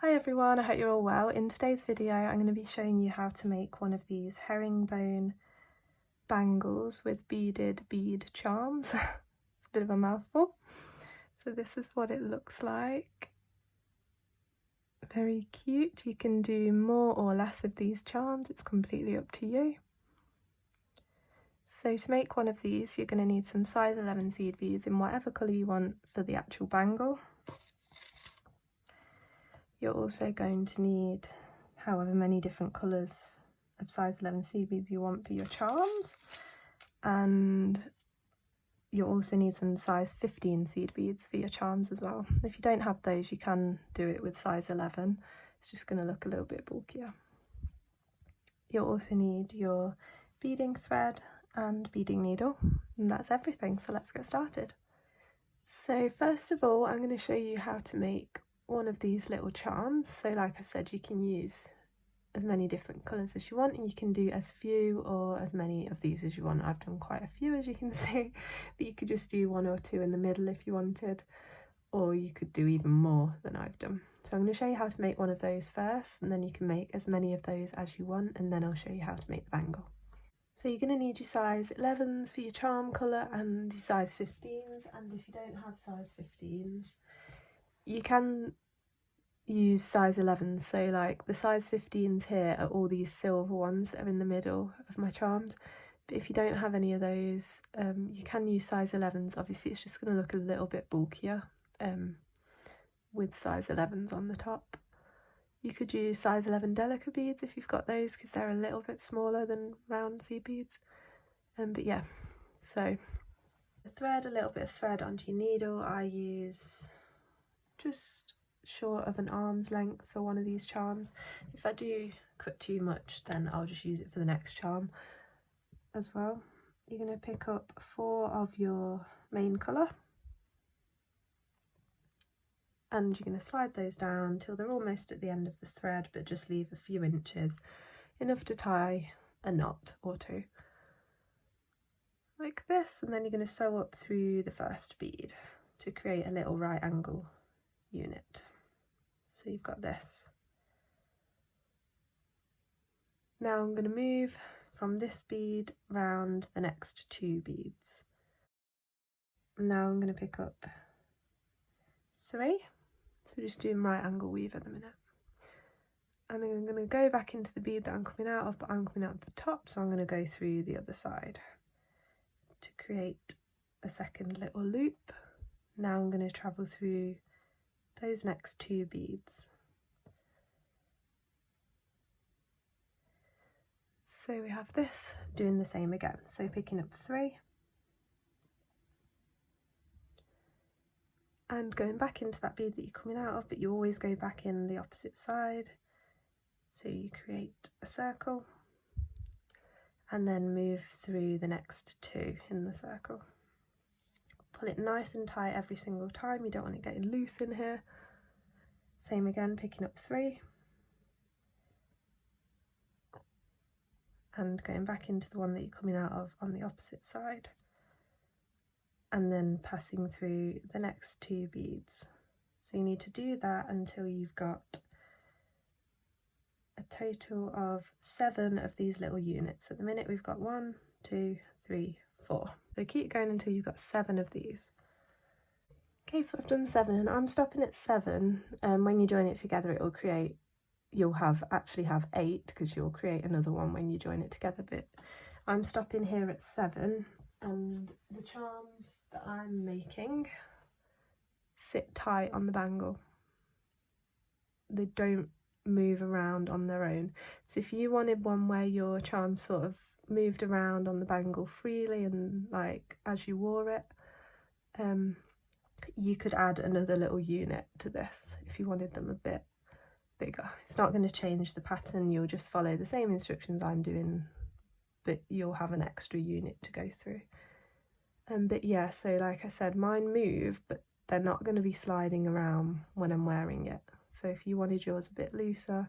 Hi everyone, I hope you're all well. In today's video I'm going to be showing you how to make one of these herringbone bangles with beaded bead charms. It's a bit of a mouthful. So this is what it looks like. Very cute. You can do more or less of these charms, it's completely up to you. So to make one of these you're going to need some size 11 seed beads in whatever colour you want for the actual bangle. You're also going to need however many different colours of size 11 seed beads you want for your charms, and you'll also need some size 15 seed beads for your charms as well. If you don't have those you can do it with size 11, it's just going to look a little bit bulkier. You'll also need your beading thread and beading needle, and that's everything, so let's get started. So first of all I'm going to show you how to make one of these little charms. So like I said, you can use as many different colours as you want, and you can do as few or as many of these as you want. I've done quite a few, as you can see, but you could just do one or two in the middle if you wanted, or you could do even more than I've done. So I'm going to show you how to make one of those first, and then you can make as many of those as you want, and then I'll show you how to make the bangle. So you're going to need your size 11s for your charm colour and your size 15s, and if you don't have size 15s you can use size 11s. So like the size 15s here are all these silver ones that are in the middle of my charms, but if you don't have any of those you can use size 11s. Obviously it's just going to look a little bit bulkier with size 11s on the top. You could use size 11 delicate beads if you've got those, because they're a little bit smaller than round seed beads. But yeah, so the thread, a little bit of thread onto your needle. I use just short of an arm's length for one of these charms. If I do cut too much then I'll just use it for the next charm as well. You're going to pick up 4 of your main colour and you're going to slide those down till they're almost at the end of the thread, but just leave a few inches, enough to tie a knot or two like this, and then you're going to sew up through the first bead to create a little right angle unit. So you've got this. Now I'm going to move from this bead round the next 2 beads. Now I'm going to pick up 3, so just doing right angle weave at the minute. And then I'm going to go back into the bead that I'm coming out of, but I'm coming out of the top, so I'm going to go through the other side to create a second little loop. Now I'm going to travel through those next 2 beads. So we have this, doing the same again, so picking up 3 and going back into that bead that you're coming out of, but you always go back in the opposite side. So you create a circle and then move through the next 2 in the circle. Pull it nice and tight every single time, you don't want it getting loose in here. Same again, picking up 3 and going back into the one that you're coming out of on the opposite side, and then passing through the next 2 beads. So you need to do that until you've got a total of 7 of these little units. At the minute we've got 1, 2, 3, 4. So keep going until you've got 7 of these. Okay, so I've done 7 and I'm stopping at 7. When you join it together it'll create, you'll actually have 8, because you'll create another one when you join it together, but I'm stopping here at 7, and the charms that I'm making sit tight on the bangle. They don't move around on their own. So if you wanted one where your charm sort of moved around on the bangle freely and like as you wore it, you could add another little unit to this if you wanted them a bit bigger. It's not going to change the pattern, you'll just follow the same instructions I'm doing, but you'll have an extra unit to go through. But yeah, so like I said, mine move, but they're not going to be sliding around when I'm wearing it. So if you wanted yours a bit looser,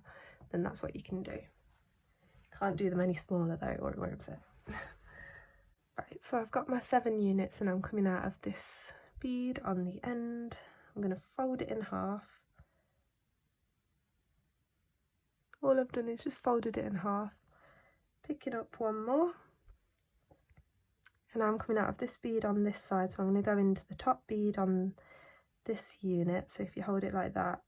then that's what you can do. Can't do them any smaller though, or it won't fit. Right, so I've got my 7 units and I'm coming out of this bead on the end. I'm going to fold it in half all I've done is just folded it in half, picking up one more, and I'm coming out of this bead on this side, so I'm going to go into the top bead on this unit. So if you hold it like that,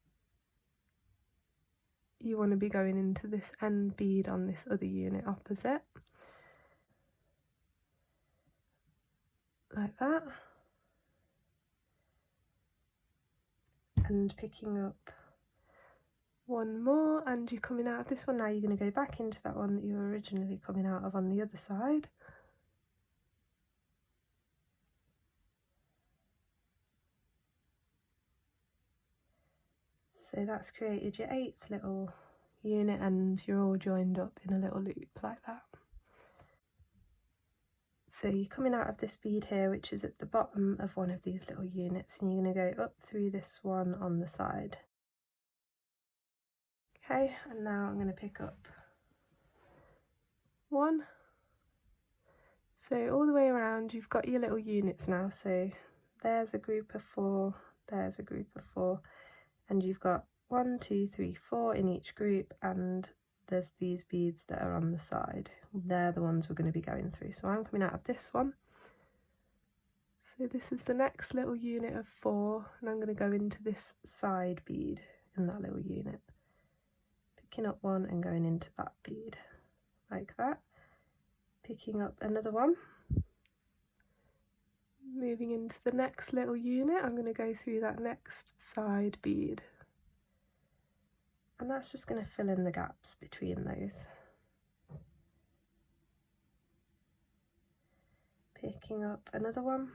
you want to be going into this end bead on this other unit opposite, like that, and picking up one more, and you're coming out of this one. Now you're going to go back into that one that you were originally coming out of on the other side. So that's created your 8th little unit, and you're all joined up in a little loop like that. So you're coming out of this bead here, which is at the bottom of one of these little units, and you're going to go up through this one on the side. Okay, and now I'm going to pick up one. So all the way around you've got your little units now, so there's a group of 4, there's a group of 4, and you've got 1, 2, 3, 4 in each group, and there's these beads that are on the side. They're the ones we're going to be going through. So I'm coming out of this one. So this is the next little unit of 4, and I'm going to go into this side bead in that little unit, picking up one and going into that bead like that, picking up another one, moving into the next little unit. I'm going to go through that next side bead, and that's just going to fill in the gaps between those. Picking up another one,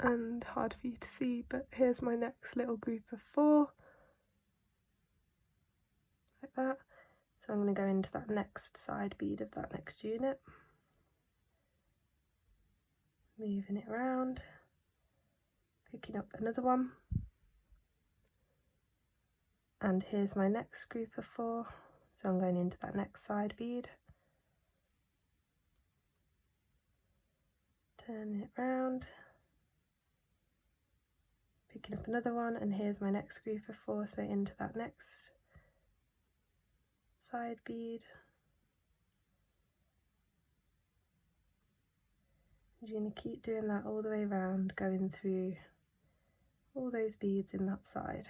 and hard for you to see, but here's my next little group of 4, like that. So I'm going to go into that next side bead of that next unit, moving it around, picking up another one, and here's my next group of 4, so I'm going into that next side bead, turning it round, picking up another one, and here's my next group of 4, so into that next side bead. You're going to keep doing that all the way around, going through all those beads in that side.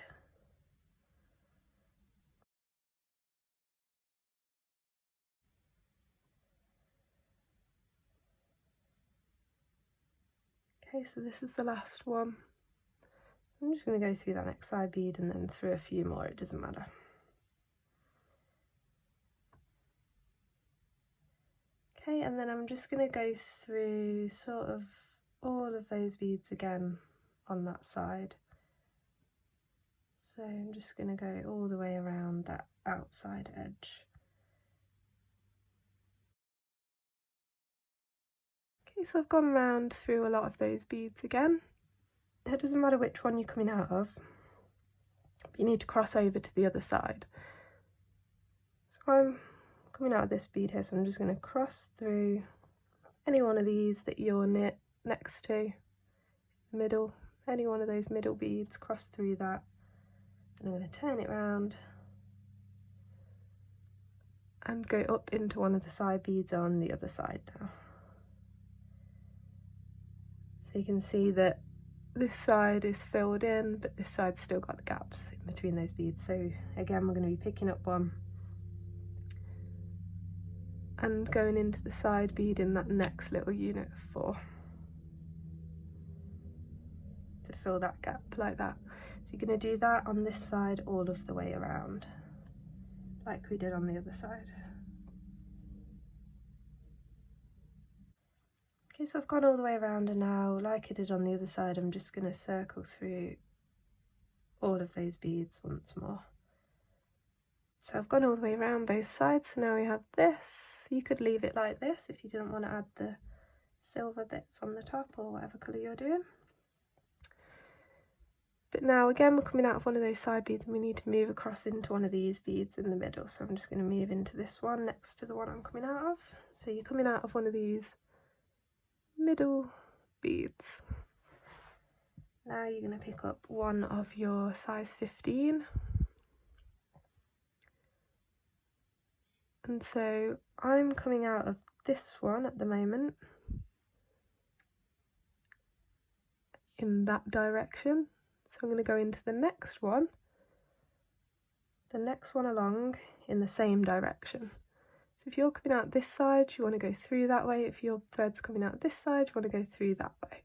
Okay, so this is the last one. I'm just going to go through that next side bead and then through a few more, it doesn't matter. Okay, and then I'm just going to go through sort of all of those beads again on that side. So I'm just going to go all the way around that outside edge. Okay, so I've gone round through a lot of those beads again. It doesn't matter which one you're coming out of, but you need to cross over to the other side. So I'm coming out of this bead here, so I'm just going to cross through any one of these that you're next to, middle, any one of those middle beads, cross through that, and I'm going to turn it round and go up into one of the side beads on the other side now. So you can see that this side is filled in, but this side's still got the gaps in between those beads. So again, we're going to be picking up one and going into the side bead in that next little unit of 4 to fill that gap like that. So you're going to do that on this side all of the way around, like we did on the other side. Okay, so I've gone all the way around, and now, like I did on the other side, I'm just going to circle through all of those beads once more. So I've gone all the way around both sides, so now we have this. You could leave it like this if you didn't want to add the silver bits on the top or whatever colour you're doing. But now again, we're coming out of one of those side beads and we need to move across into one of these beads in the middle. So I'm just going to move into this one next to the one I'm coming out of. So you're coming out of one of these middle beads. Now you're going to pick up one of your size 15. And so I'm coming out of this one at the moment in that direction. So I'm going to go into the next one along in the same direction. So if you're coming out this side, you want to go through that way. If your thread's coming out this side, you want to go through that way.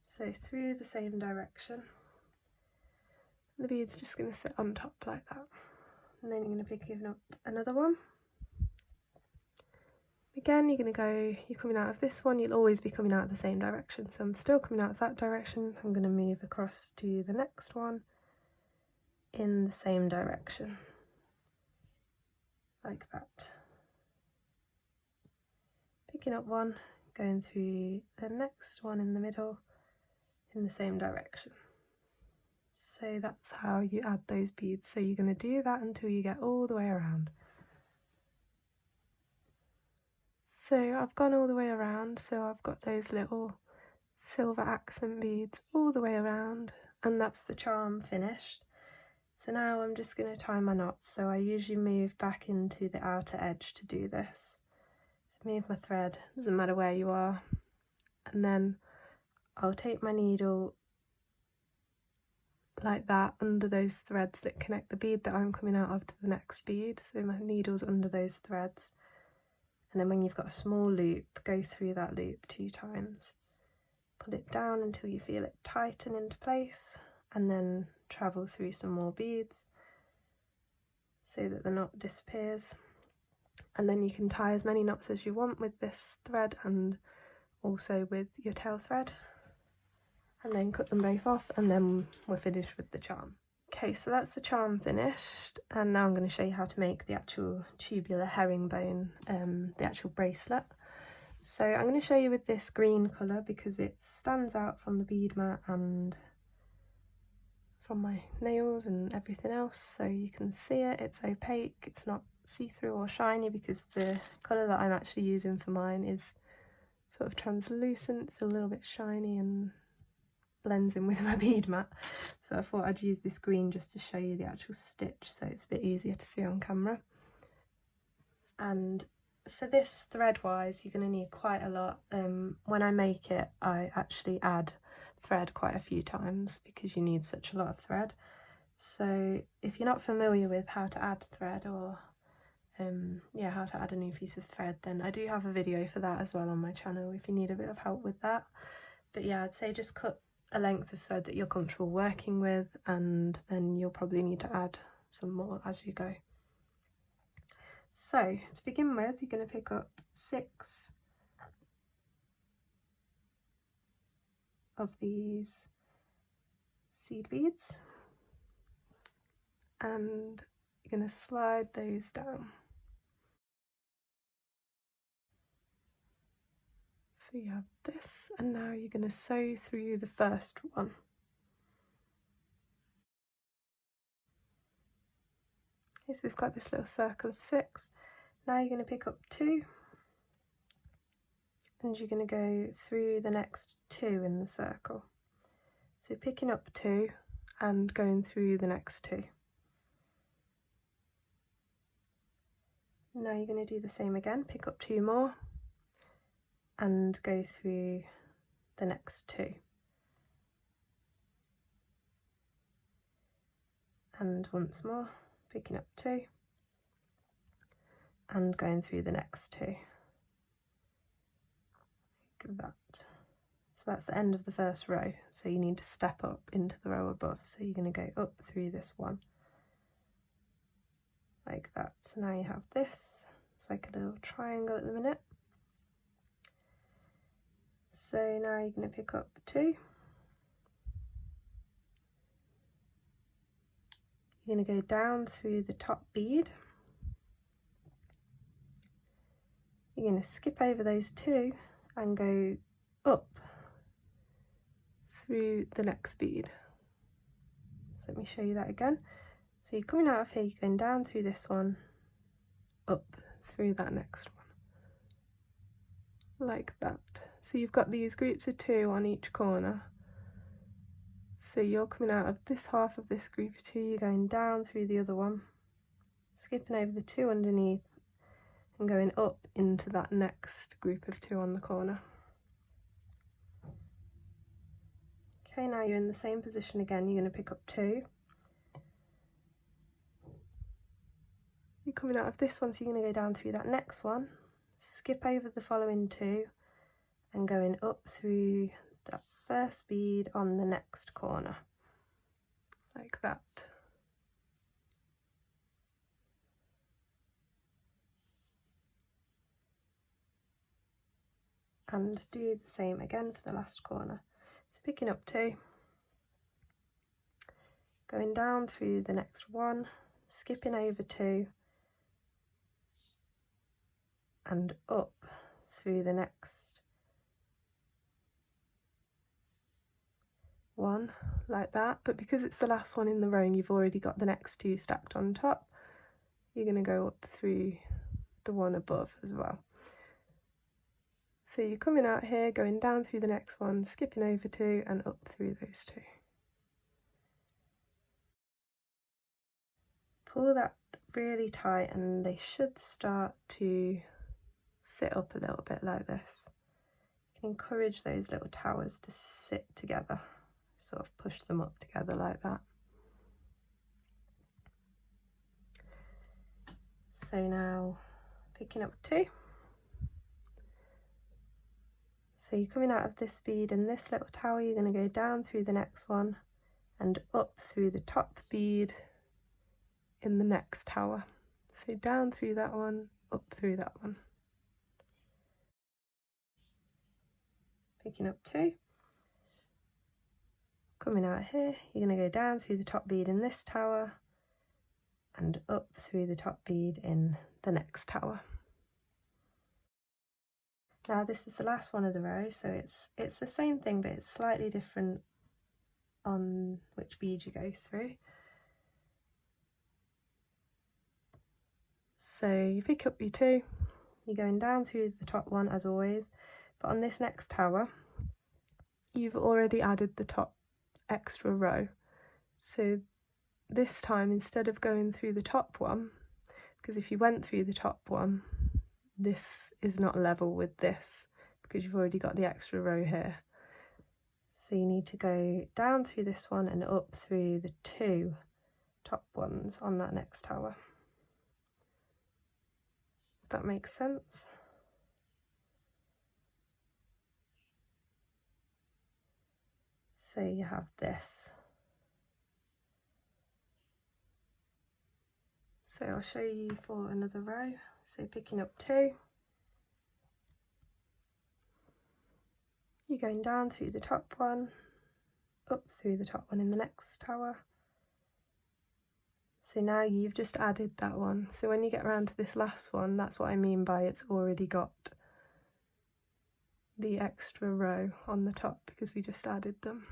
So through the same direction. The bead's just going to sit on top like that. And then you're going to pick up another one. Again, you're coming out of this one, you'll always be coming out of the same direction. So I'm still coming out of that direction. I'm going to move across to the next one in the same direction. Like that. Picking up one, going through the next one in the middle in the same direction. So that's how you add those beads. So you're going to do that until you get all the way around. So I've gone all the way around, so I've got those little silver accent beads all the way around, and that's the charm finished. So now I'm just going to tie my knots. So I usually move back into the outer edge to do this. So move my thread, doesn't matter where you are, and then I'll take my needle like that under those threads that connect the bead that I'm coming out of to the next bead. So my needle's under those threads. And then when you've got a small loop, go through that loop 2 times. Pull it down until you feel it tighten into place, and then travel through some more beads so that the knot disappears. And then you can tie as many knots as you want with this thread and also with your tail thread. And then cut them both off, and then we're finished with the charm. Okay, so that's the charm finished, and now I'm going to show you how to make the actual tubular herringbone, the actual bracelet. So I'm going to show you with this green colour because it stands out from the bead mat and from my nails and everything else, so you can see it. It's opaque, it's not see-through or shiny because the colour that I'm actually using for mine is sort of translucent. It's a little bit shiny and blends in with my bead mat, so I thought I'd use this green just to show you the actual stitch so it's a bit easier to see on camera. And for this thread wise, you're going to need quite a lot. When I make it, I actually add thread quite a few times because you need such a lot of thread. So if you're not familiar with how to add thread or how to add a new piece of thread, then I do have a video for that as well on my channel if you need a bit of help with that. But yeah, I'd say just cut a length of thread that you're comfortable working with, and then you'll probably need to add some more as you go. So to begin with, you're going to pick up 6 of these seed beads and you're going to slide those down. So you have this, and now you're going to sew through the first one. Okay, so we've got this little circle of 6. Now you're going to pick up 2, and you're going to go through the next 2 in the circle. So picking up 2 and going through the next 2. Now you're going to do the same again, pick up 2 more and go through the next 2. And once more, picking up 2 and going through the next 2. Like that. So that's the end of the first row, so you need to step up into the row above. So you're going to go up through this one, like that. So now you have this, it's like a little triangle at the minute. So now you're going to pick up 2. You're going to go down through the top bead. You're going to skip over those 2 and go up through the next bead. So let me show you that again. So you're coming out of here, you're going down through this one, up through that next one, like that. So you've got these groups of 2 on each corner. So you're coming out of this half of this group of two, you're going down through the other one, skipping over the two underneath and going up into that next group of two on the corner. Okay, now you're in the same position again, you're going to pick up two. You're coming out of this one, so you're going to go down through that next one, skip over the following two and going up through that first bead on the next corner, like that. And do the same again for the last corner. So picking up two, going down through the next one, skipping over two, and up through the next one, like that. But because it's the last one in the row and you've already got the next two stacked on top, you're going to go up through the one above as well. So you're coming out here, going down through the next one, skipping over two and up through those two. Pull that really tight and they should start to sit up a little bit like this. You can encourage those little towers to sit together, sort of push them up together like that. So now picking up two. So you're coming out of this bead in this little tower, you're going to go down through the next one and up through the top bead in the next tower. So down through that one, up through that one. Picking up two. Coming out here, you're going to go down through the top bead in this tower and up through the top bead in the next tower. Now this is the last one of the row, so it's the same thing but it's slightly different on which bead you go through. So you pick up your two, you're going down through the top one as always, but on this next tower you've already added the top extra row. So this time, instead of going through the top one, because if you went through the top one, this is not level with this because you've already got the extra row here. So you need to go down through this one and up through the two top ones on that next tower. If that makes sense. So you have this. So I'll show you for another row. So picking up two, you're going down through the top one, up through the top one in the next tower. So now you've just added that one. So when you get around to this last one, that's what I mean by it's already got the extra row on the top because we just added them.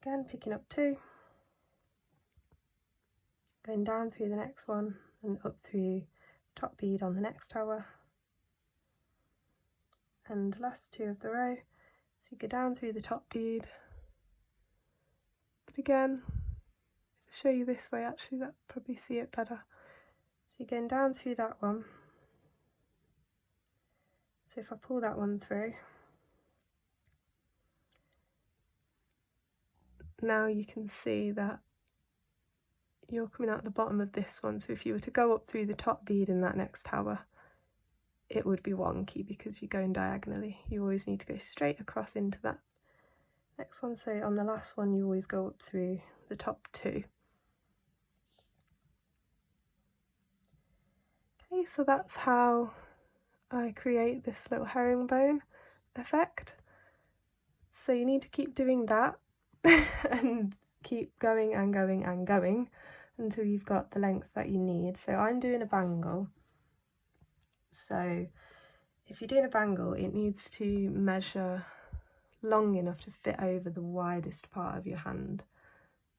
Again, picking up two, going down through the next one and up through top bead on the next tower, and last two of the row. So you go down through the top bead, but again, if I show you this way actually that probably see it better. So you're going down through that one. So if I pull that one through, now you can see that you're coming out the bottom of this one. So if you were to go up through the top bead in that next tower, it would be wonky because you're going diagonally. You always need to go straight across into that next one. So on the last one, you always go up through the top two. Okay, so that's how I create this little herringbone effect. So you need to keep doing that and keep going and going and going until you've got the length that you need. So I'm doing a bangle. So if you're doing a bangle, it needs to measure long enough to fit over the widest part of your hand.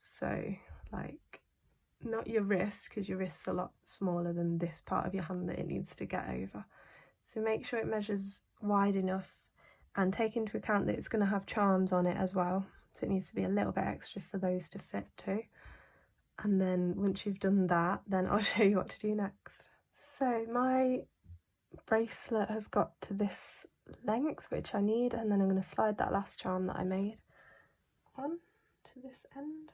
So like not your wrist, because your wrist's a lot smaller than this part of your hand that it needs to get over. So make sure it measures wide enough and take into account that it's going to have charms on it as well, so it needs to be a little bit extra for those to fit too. And then once you've done that, then I'll show you what to do next. So my bracelet has got to this length, which I need, and then I'm going to slide that last charm that I made on to this end.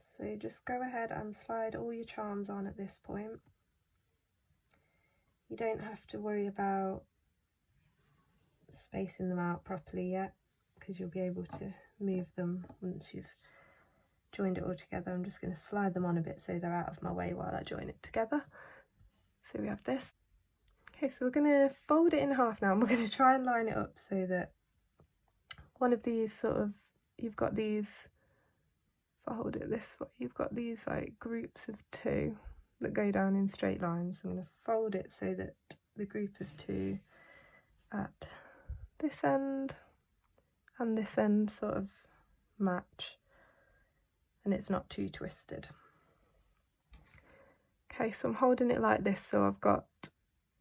So just go ahead and slide all your charms on at this point. You don't have to worry about spacing them out properly yet, because you'll be able to move them once you've joined it all together. I'm just going to slide them on a bit so they're out of my way while I join it together. So we have this. Okay, so we're going to fold it in half now, and we're going to try and line it up so that one of these sort of, you've got these, if I hold it this way, you've got these like groups of two that go down in straight lines. I'm going to fold it so that the group of two at this end and this end sort of match, and it's not too twisted. Okay, so I'm holding it like this, so I've got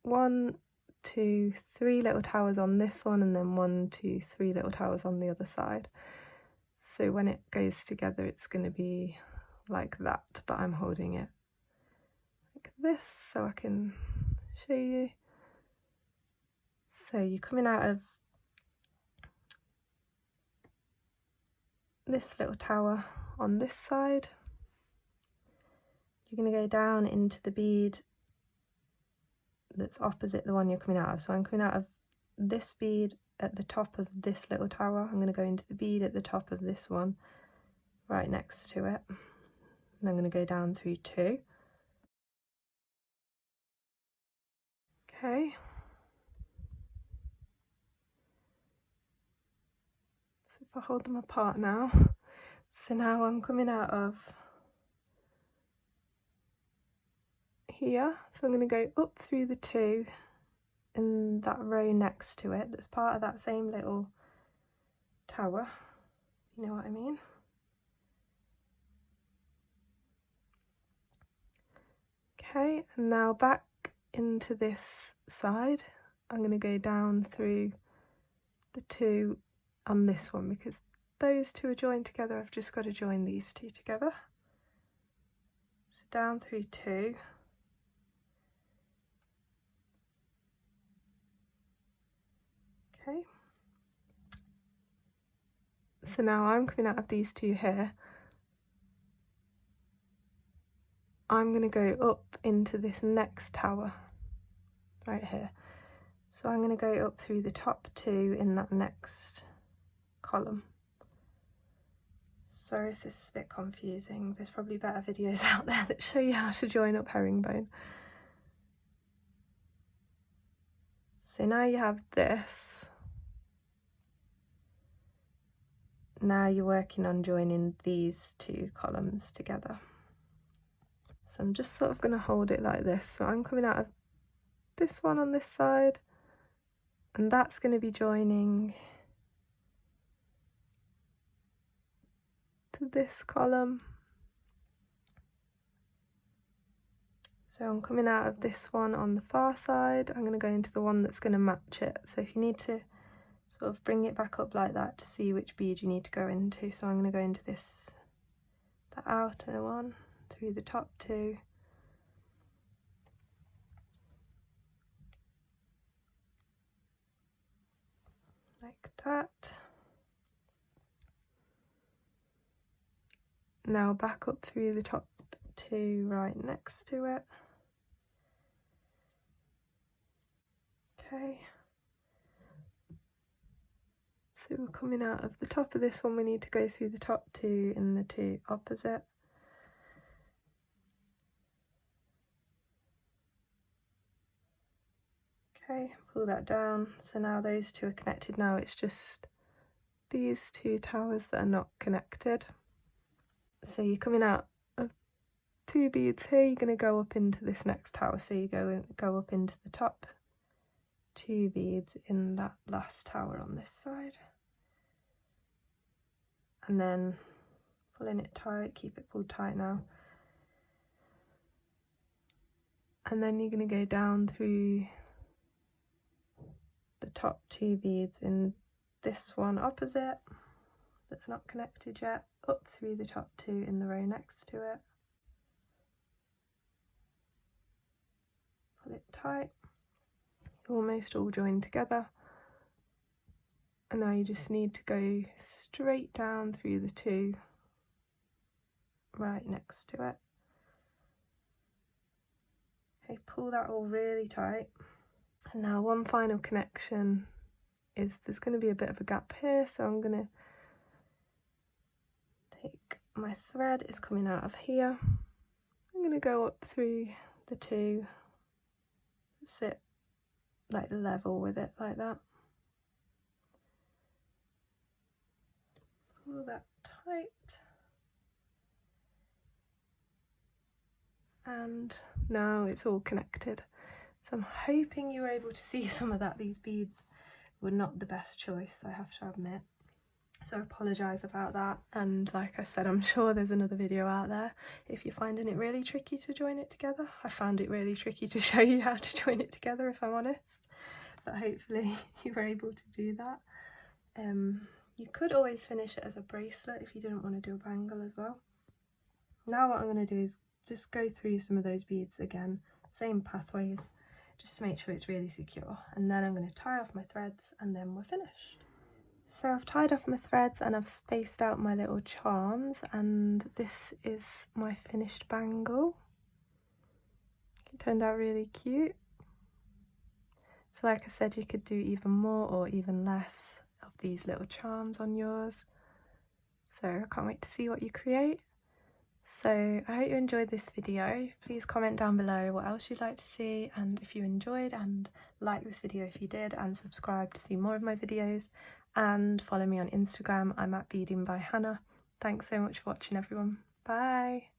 1, 2, 3 little towers on this one, and then 1, 2, 3 little towers on the other side. So when it goes together, it's going to be like that, but I'm holding it like this so I can show you. So you're coming out of this little tower on this side. You're going to go down into the bead that's opposite the one you're coming out of. So I'm coming out of this bead at the top of this little tower. I'm going to go into the bead at the top of this one right next to it, and I'm going to go down through 2. Okay, so if I hold them apart now, so now I'm coming out of here, so I'm going to go up through the 2 in that row next to it that's part of that same little tower, you know what I mean. Okay, and now back into this side, I'm going to go down through the 2 on this one, because those 2 are joined together. I've just got to join these 2 together. So down through 2. Okay, so now I'm coming out of these 2 here. I'm going to go up into this next tower right here. So I'm going to go up through the top 2 in that next column. Sorry if this is a bit confusing. There's probably better videos out there that show you how to join up herringbone. So now you have this. Now you're working on joining these 2 columns together. So I'm just sort of going to hold it like this. So I'm coming out of this one on this side, and that's going to be joining to this column. So I'm coming out of this one on the far side. I'm going to go into the one that's going to match it. So if you need to sort of bring it back up like that to see which bead you need to go into. So I'm going to go into this, the outer one, through the top 2. Like that. Now back up through the top 2 right next to it. Okay. So we're coming out of the top of this one, we need to go through the top 2 in the 2 opposite. Okay, pull that down. So now those 2 are connected. Now it's just these 2 towers that are not connected. So you're coming out of 2 beads here, you're going to go up into this next tower. So you go up into the top 2 beads in that last tower on this side. And then pulling it tight, keep it pulled tight now. And then you're going to go down through top 2 beads in this one opposite that's not connected yet, up through the top 2 in the row next to it. Pull it tight, almost all joined together. And now you just need to go straight down through the 2 right next to it. Okay, pull that all really tight. And now one final connection is there's going to be a bit of a gap here, so I'm going to take my thread, is coming out of here. I'm going to go up through the 2, sit like level with it like that. Pull that tight. And now it's all connected. So I'm hoping you were able to see some of that. These beads were not the best choice, I have to admit. So I apologise about that. And like I said, I'm sure there's another video out there if you're finding it really tricky to join it together. I found it really tricky to show you how to join it together, if I'm honest. But hopefully you were able to do that. You could always finish it as a bracelet if you didn't want to do a bangle as well. Now what I'm going to do is just go through some of those beads again, same pathways, just to make sure it's really secure. And then I'm going to tie off my threads and then we're finished. So I've tied off my threads and I've spaced out my little charms, and this is my finished bangle. It turned out really cute. So like I said, you could do even more or even less of these little charms on yours. So I can't wait to see what you create. So I hope you enjoyed this video. Please comment down below what else you'd like to see, and if you enjoyed, and like this video if you did, and subscribe to see more of my videos, and follow me on Instagram. I'm at Beading by Hannah. Thanks so much for watching, everyone. Bye.